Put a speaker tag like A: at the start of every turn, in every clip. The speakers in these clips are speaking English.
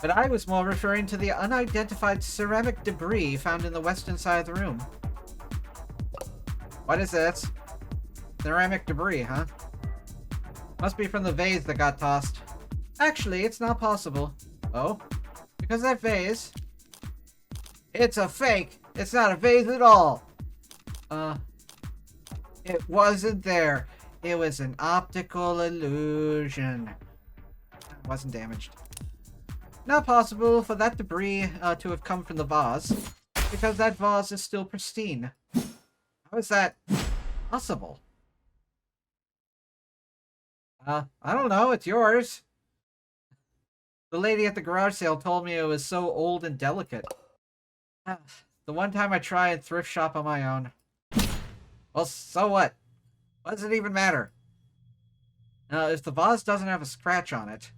A: But I was more referring to the unidentified ceramic debris found in the western side of the room. What is this? Ceramic debris, huh? Must be from the vase that got tossed. Actually, it's not possible. Oh? Because that vase... It's a fake! It's not a vase at all! It wasn't there. It was an optical illusion. It wasn't damaged. Not possible for that debris to have come from the vase, because that vase is still pristine. How is that possible? I don't know, it's yours. The lady at the garage sale told me it was so old and delicate. The one time I tried and thrift shop on my own. Well, so what? What does it even matter? If the vase doesn't have a scratch on it,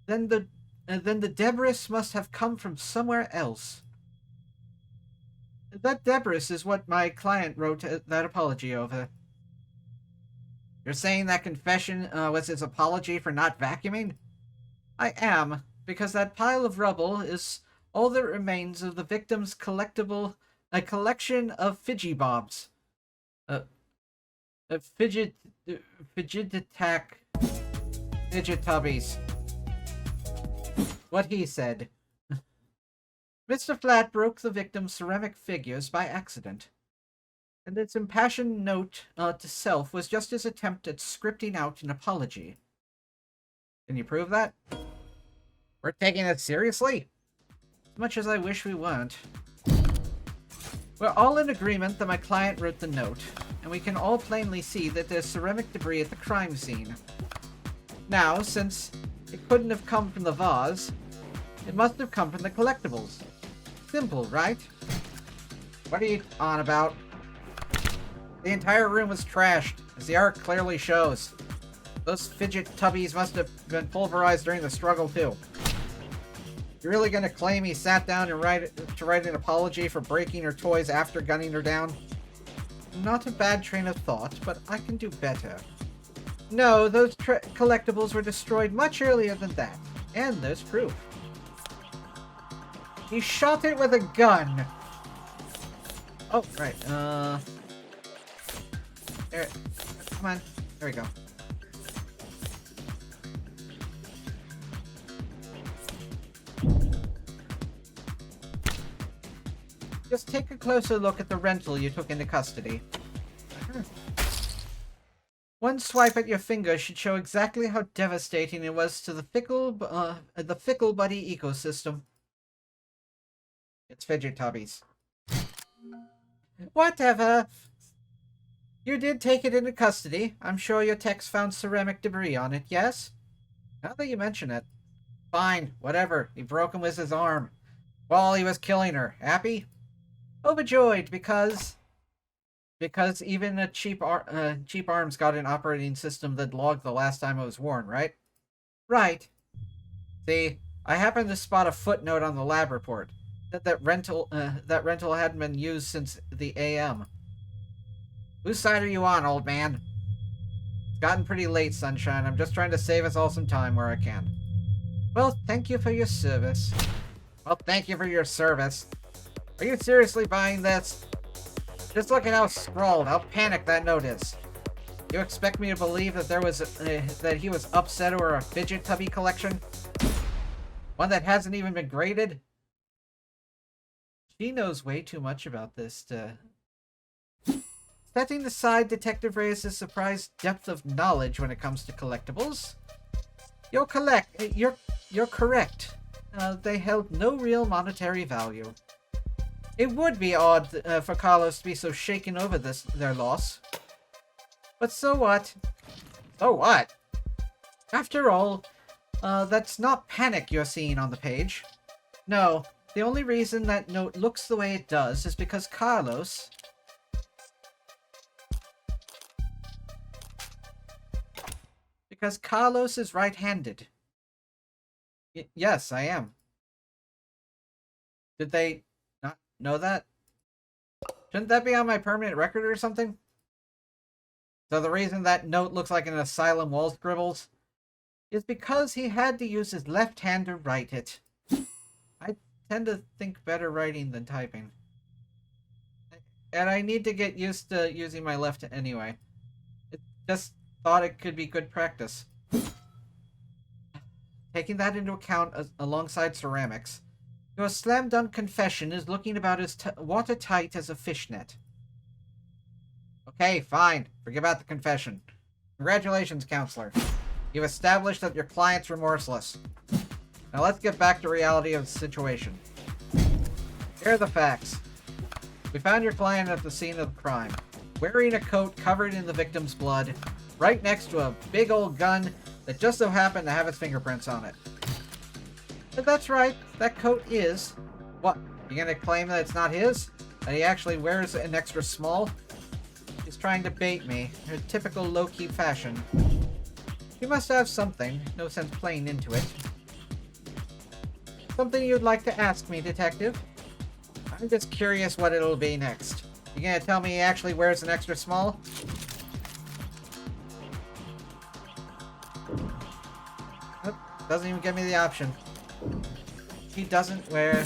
A: then the debris must have come from somewhere else. That debris is what my client wrote that apology over. You're saying that confession was his apology for not vacuuming? I am, because that pile of rubble is all that remains of the victim's collection of fidgy bobs. Fidget tubbies. What he said. Mr. Flat broke the victim's ceramic figures by accident, and its impassioned note to self was just his attempt at scripting out an apology. Can you prove that? We're taking it seriously? As much as I wish we weren't. We're all in agreement that my client wrote the note, and we can all plainly see that there's ceramic debris at the crime scene. Now, since it couldn't have come from the vase, it must have come from the collectibles. Simple, right? What are you on about? The entire room was trashed, as the art clearly shows. Those fidget tubbies must have been pulverized during the struggle, too. You're really gonna claim he sat down and write an apology for breaking her toys after gunning her down? Not a bad train of thought, but I can do better. No, those collectibles were destroyed much earlier than that. And there's proof. He shot it with a gun! Oh, right, there, come on, there we go. Just take a closer look at the rental you took into custody. One swipe at your finger should show exactly how devastating it was to the fickle buddy ecosystem. It's fidget tubbies. Whatever. You did take it into custody. I'm sure your techs found ceramic debris on it, yes? Now that you mention it. Fine, whatever. He broke him with his arm while he was killing her. Happy? Overjoyed, because even a cheap arm's got an operating system that logged the last time it was worn, right? Right. See, I happened to spot a footnote on the lab report that rental hadn't been used since the AM. Whose side are you on, old man? It's gotten pretty late, Sunshine. I'm just trying to save us all some time where I can. Well, thank you for your service. Well, thank you for your service. Are you seriously buying this? Just look at how scrawled, how panicked that note is. You expect me to believe that that he was upset over a fidget tubby collection? One that hasn't even been graded? She knows way too much about this to... Setting aside Detective Reyes' surprised depth of knowledge when it comes to collectibles, you're correct. They held no real monetary value. It would be odd for Carlos to be so shaken over their loss. But so what? So what? After all, that's not panic you're seeing on the page. No, the only reason that note looks the way it does is because Carlos is right-handed. Yes, I am. Did they not know that? Shouldn't that be on my permanent record or something? So the reason that note looks like an asylum wall scribbles is because he had to use his left hand to write it. I tend to think better writing than typing. And I need to get used to using my left anyway. It just thought it could be good practice. Taking that into account alongside ceramics, your slam dunk confession is looking about as watertight as a fishnet. Okay, fine. Forget about the confession. Congratulations, counselor. You've established that your client's remorseless. Now let's get back to reality of the situation. Here are the facts. We found your client at the scene of the crime, wearing a coat covered in the victim's blood, right next to a big old gun that just so happened to have its fingerprints on it. But that's right, that coat is... What, you gonna claim that it's not his? That he actually wears an extra small? He's trying to bait me, in a typical low-key fashion. You must have something, no sense playing into it. Something you'd like to ask me, detective? I'm just curious what it'll be next. You gonna tell me he actually wears an extra small? Nope, doesn't even give me the option. He doesn't wear...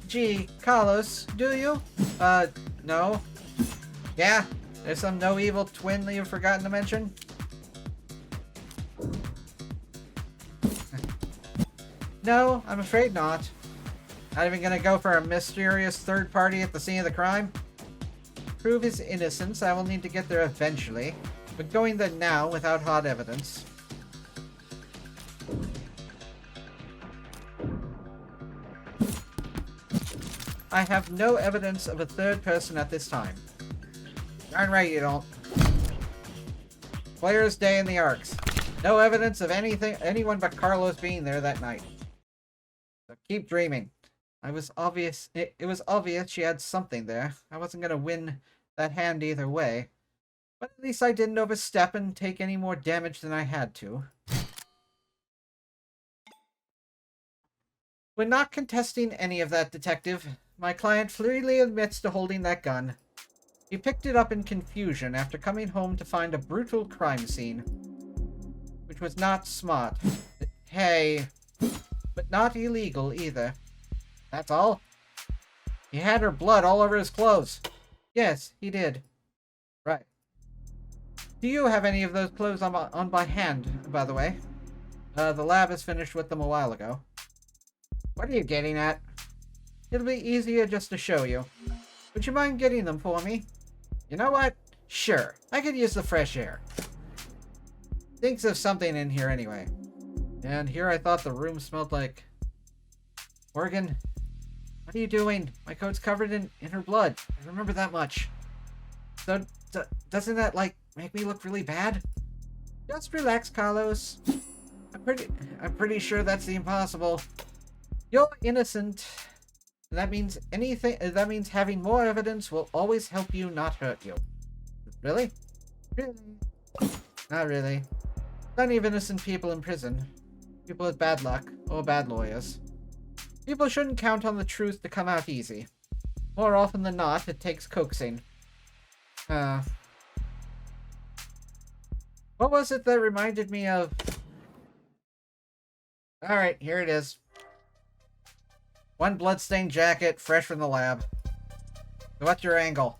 A: Gee, Carlos, do you? No. Yeah? There's some no evil twin that you've forgotten to mention? No, I'm afraid not. Not even gonna go for a mysterious third party at the scene of the crime? To prove his innocence, I will need to get there eventually, but going there now without hard evidence. I have no evidence of a third person at this time. Darn right you don't. Clear as day in the Arcs. No evidence of anyone but Carlos being there that night. So keep dreaming. It was obvious she had something there. I wasn't gonna win that hand either way. But at least I didn't overstep and take any more damage than I had to. We're not contesting any of that, detective. My client freely admits to holding that gun. He picked it up in confusion after coming home to find a brutal crime scene. Which was not smart. Hey, but not illegal either. That's all? He had her blood all over his clothes. Yes, he did. Right. Do you have any of those clothes on by hand, by the way? The lab has finished with them a while ago. What are you getting at? It'll be easier just to show you. Would you mind getting them for me? You know what? Sure, I could use the fresh air. Thinks of something in here anyway. And here I thought the room smelled like... Morgan, what are you doing? My coat's covered in her blood. I remember that much. So, doesn't that, like, make me look really bad? Just relax, Carlos. I'm pretty sure that's the impossible. You're innocent. That means having more evidence will always help you, not hurt you. Really? Really? Not really. Plenty of innocent people in prison. People with bad luck, or bad lawyers. People shouldn't count on the truth to come out easy. More often than not, it takes coaxing. What was it that reminded me of... Alright, here it is. One bloodstained jacket, fresh from the lab. So what's your angle?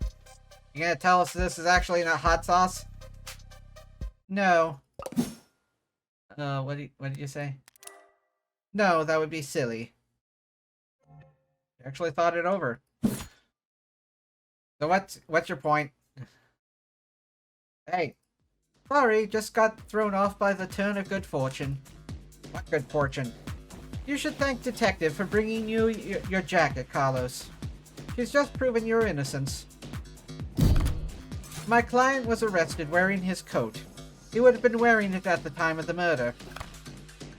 A: You gonna tell us this is actually not hot sauce? No. What did you say? No, that would be silly. You actually thought it over. So what's your point? Hey. Sorry, just got thrown off by the turn of good fortune. What good fortune? You should thank Detective for bringing you your jacket, Carlos. She's just proven your innocence. My client was arrested wearing his coat. He would have been wearing it at the time of the murder.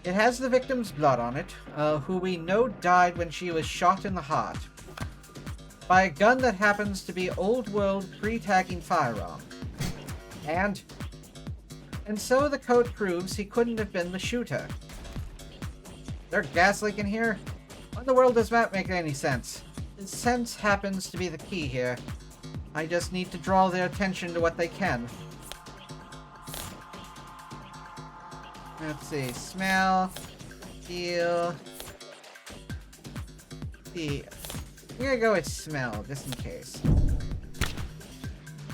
A: It has the victim's blood on it, who we know died when she was shot in the heart. By a gun that happens to be old-world pre-tagging firearm. And And so the coat proves he couldn't have been the shooter. There gas leak in here? What in the world does that make any sense? Sense happens to be the key here. I just need to draw their attention to what they can. Let's see. Smell. Feel. See. We're gonna go with smell, just in case.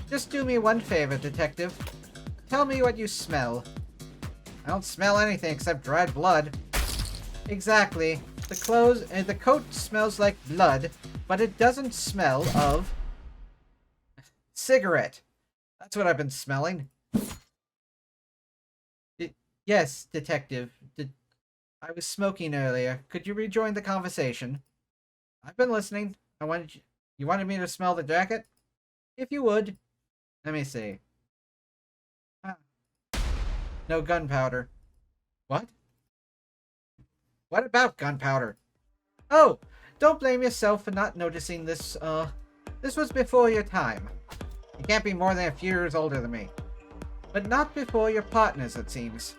A: Just do me one favor, detective. Tell me what you smell. I don't smell anything except dried blood. Exactly. The coat smells like blood, but it doesn't smell of cigarette. That's what I've been smelling. Yes, detective. I was smoking earlier. Could you rejoin the conversation? I've been listening. You wanted me to smell the jacket? If you would. Let me see. No gunpowder. What? What about gunpowder? Oh, don't blame yourself for not noticing this. This was before your time. You can't be more than a few years older than me. But not before your partners, it seems.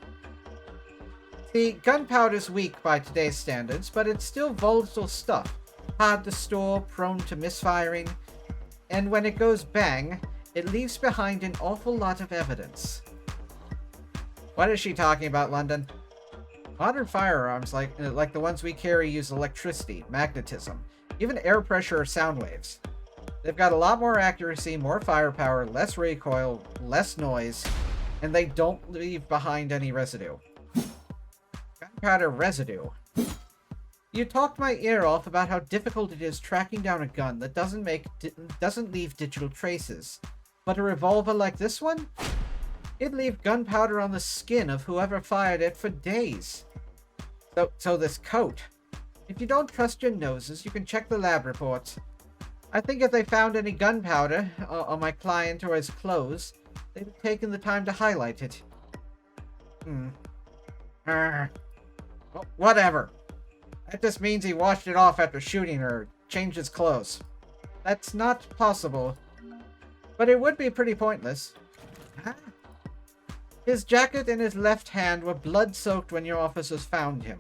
A: See, gunpowder's weak by today's standards, but it's still volatile stuff. Hard to store, prone to misfiring, and when it goes bang, it leaves behind an awful lot of evidence. What is she talking about, London? Modern firearms, like the ones we carry, use electricity, magnetism, even air pressure or sound waves. They've got a lot more accuracy, more firepower, less recoil, less noise, and they don't leave behind any residue. Gunpowder residue. You talked my ear off about how difficult it is tracking down a gun that doesn't leave digital traces. But a revolver like this one? It'd leave gunpowder on the skin of whoever fired it for days. So this coat. If you don't trust your noses, you can check the lab reports. I think if they found any gunpowder on my client or his clothes, they'd have taken the time to highlight it. Well, whatever. That just means he washed it off after shooting her, changed his clothes. That's not possible. But it would be pretty pointless. Huh? His jacket and his left hand were blood-soaked when your officers found him.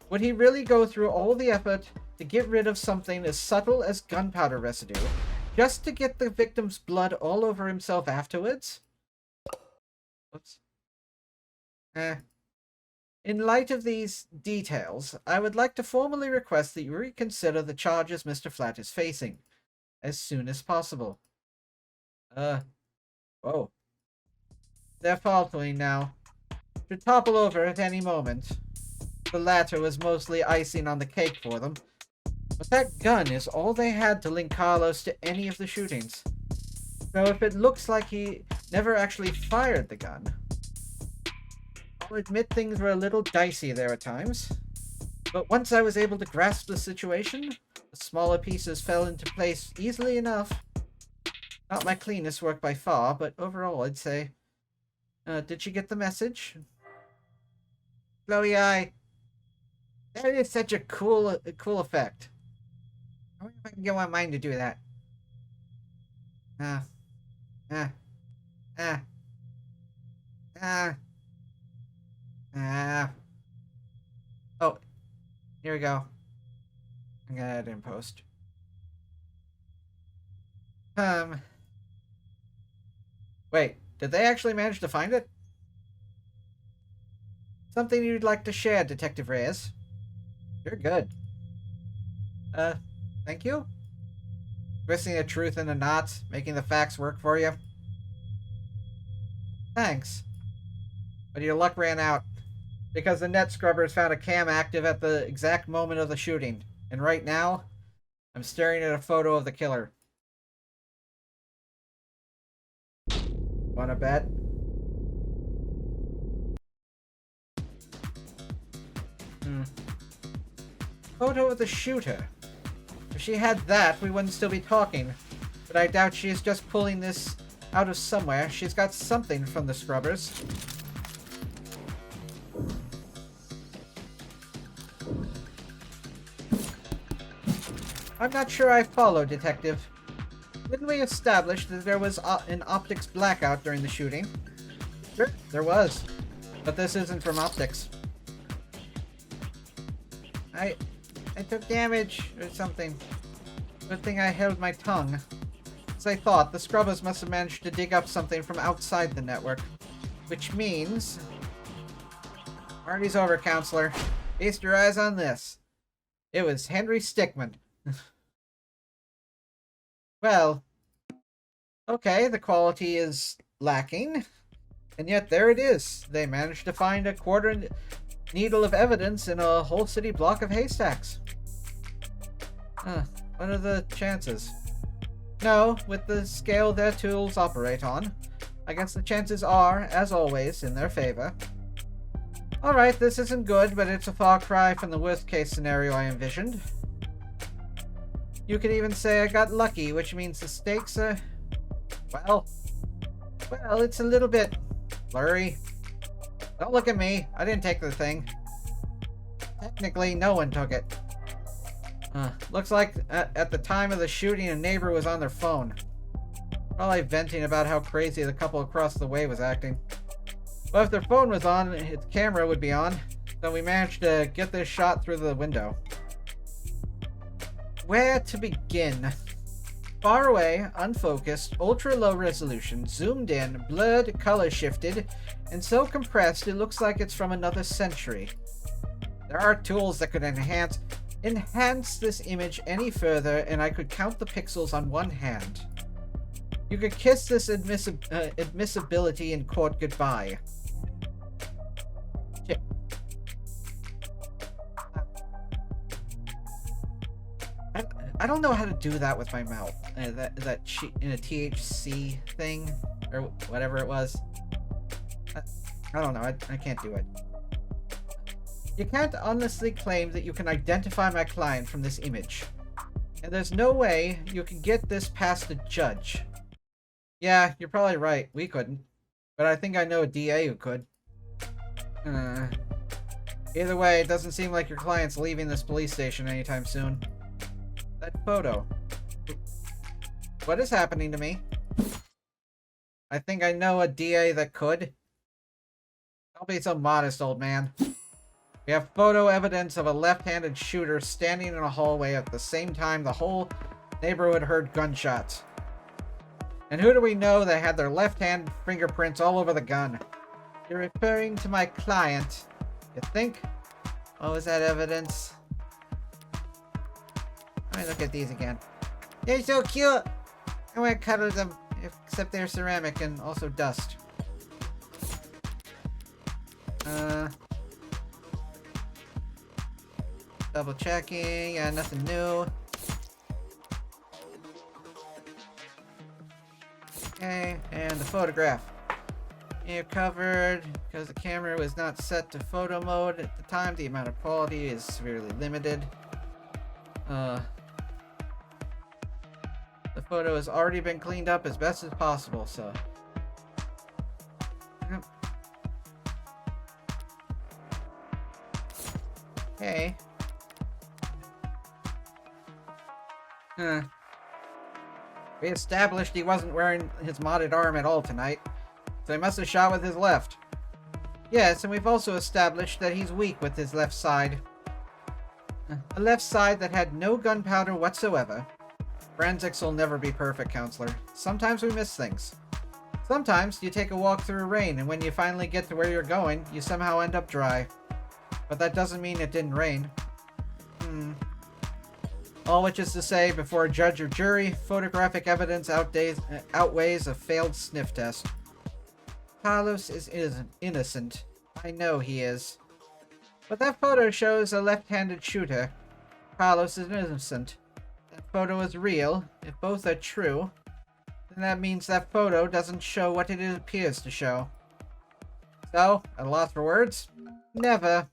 A: Would he really go through all the effort to get rid of something as subtle as gunpowder residue, just to get the victim's blood all over himself afterwards? Oops. In light of these details, I would like to formally request that you reconsider the charges Mr. Flat is facing, as soon as possible. Whoa. They're faltering now. Should topple over at any moment. The latter was mostly icing on the cake for them. But that gun is all they had to link Carlos to any of the shootings. So if it looks like he never actually fired the gun, I'll admit things were a little dicey there at times. But once I was able to grasp the situation, the smaller pieces fell into place easily enough. Not my cleanest work by far, but overall I'd say. Did she get the message? Glowy eye. That is such a cool effect. I wonder if I can get one of mine to do that. Oh, here we go. I'm gonna add in post. Wait, did they actually manage to find it? Something you'd like to share, Detective Reyes? You're good. Thank you? Twisting the truth into knots, making the facts work for you? Thanks. But your luck ran out. Because the net scrubbers found a cam active at the exact moment of the shooting. And right now, I'm staring at a photo of the killer. Wanna bet? Photo of the shooter. If she had that, we wouldn't still be talking. But I doubt she is just pulling this out of somewhere. She's got something from the scrubbers. I'm not sure I follow, Detective. Didn't we establish that there was an optics blackout during the shooting? Sure, there was. But this isn't from optics. I took damage or something. Good thing I held my tongue. As I thought, the scrubbers must have managed to dig up something from outside the network. Which means... Party's over, counselor. Feast your eyes on this. It was Henry Stickman. Well, okay, the quality is lacking. And yet there it is. They managed to find a quarter needle of evidence in a whole city block of haystacks. What are the chances? No, with the scale their tools operate on, I guess the chances are, as always, in their favor. Alright, this isn't good, but it's a far cry from the worst-case scenario I envisioned. You could even say I got lucky, which means the stakes are... Well, it's a little bit blurry. Don't look at me. I didn't take the thing. Technically, no one took it. Looks like at the time of the shooting, a neighbor was on their phone. Probably venting about how crazy the couple across the way was acting. Well, if their phone was on, its camera would be on. So we managed to get this shot through the window. Where to begin? Far away, unfocused, ultra-low resolution, zoomed in, blurred, color shifted, and so compressed it looks like it's from another century. There are tools that could enhance this image any further, and I could count the pixels on one hand. You could kiss this admissibility in court goodbye. Shit. I don't know how to do that with my mouth. That in a THC thing, or whatever it was. I don't know. I can't do it. You can't honestly claim that you can identify my client from this image. And there's no way you can get this past a judge. Yeah, you're probably right. We couldn't. But I think I know a DA who could. Either way, it doesn't seem like your client's leaving this police station anytime soon. That photo. What is happening to me? I think I know a DA that could. Don't be so modest, old man. We have photo evidence of a left-handed shooter standing in a hallway at the same time the whole neighborhood heard gunshots. And who do we know that had their left-hand fingerprints all over the gun? You're referring to my client, you think? What was that evidence? Let me look at these again. They're so cute! I want to cuddle them, except they're ceramic and also dust. Double checking, yeah, nothing new. Okay, and the photograph. You're covered because the camera was not set to photo mode at the time. The amount of quality is severely limited. The photo has already been cleaned up as best as possible, so... Yep. Okay. We established he wasn't wearing his modded arm at all tonight, so he must have shot with his left. Yes, and we've also established that he's weak with his left side. A left side that had no gunpowder whatsoever. Forensics will never be perfect, counselor. Sometimes we miss things. Sometimes you take a walk through rain, and when you finally get to where you're going, you somehow end up dry. But that doesn't mean it didn't rain. All which is to say, before a judge or jury, photographic evidence outweighs a failed sniff test. Carlos is innocent. I know he is. But that photo shows a left-handed shooter. Carlos is innocent. That photo is real. If both are true, then that means that photo doesn't show what it appears to show. So, at a loss for words? Never.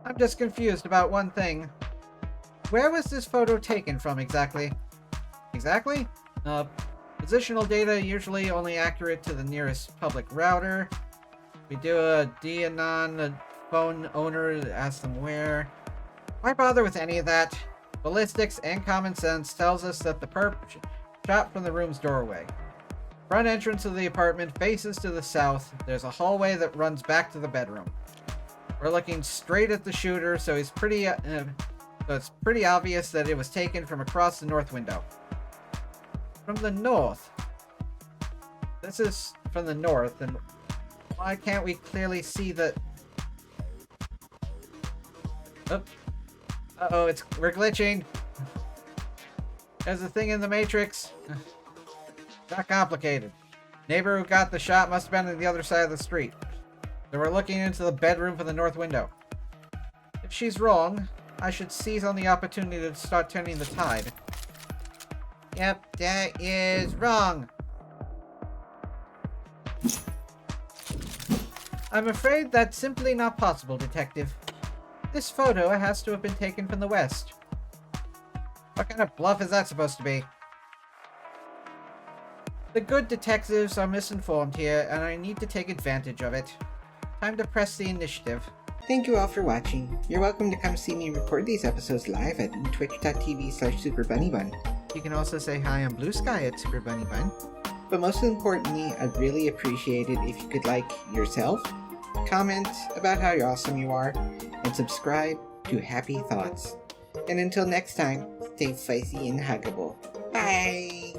A: I'm just confused about one thing. Where was this photo taken from exactly? Exactly? Positional data usually only accurate to the nearest public router. We do a DAnon phone owner, ask them where. Why bother with any of that? Ballistics and common sense tells us that the perp shot from the room's doorway. Front entrance of the apartment faces to the south. There's a hallway that runs back to the bedroom. We're looking straight at the shooter, so it's pretty obvious that it was taken from across the north window. From the north. This is from the north, and why can't we clearly see the... Oh. Uh-oh, we're glitching. There's a thing in the Matrix. Not complicated. Neighbor who got the shot must have been on the other side of the street. So we're looking into the bedroom from the north window. If she's wrong, I should seize on the opportunity to start turning the tide. Yep, that is wrong. I'm afraid that's simply not possible, Detective. This photo has to have been taken from the west. What kind of bluff is that supposed to be? The good detectives are misinformed here, and I need to take advantage of it. Time to press the initiative. Thank you all for watching. You're welcome to come see me record these episodes live at twitch.tv/Superbunnybun. You can also say hi on Blue Sky at Superbunnybun. But most importantly, I'd really appreciate it if you could like yourself, comment about how awesome you are, and subscribe to Happy Thoughts. And until next time, stay spicy and huggable. Bye!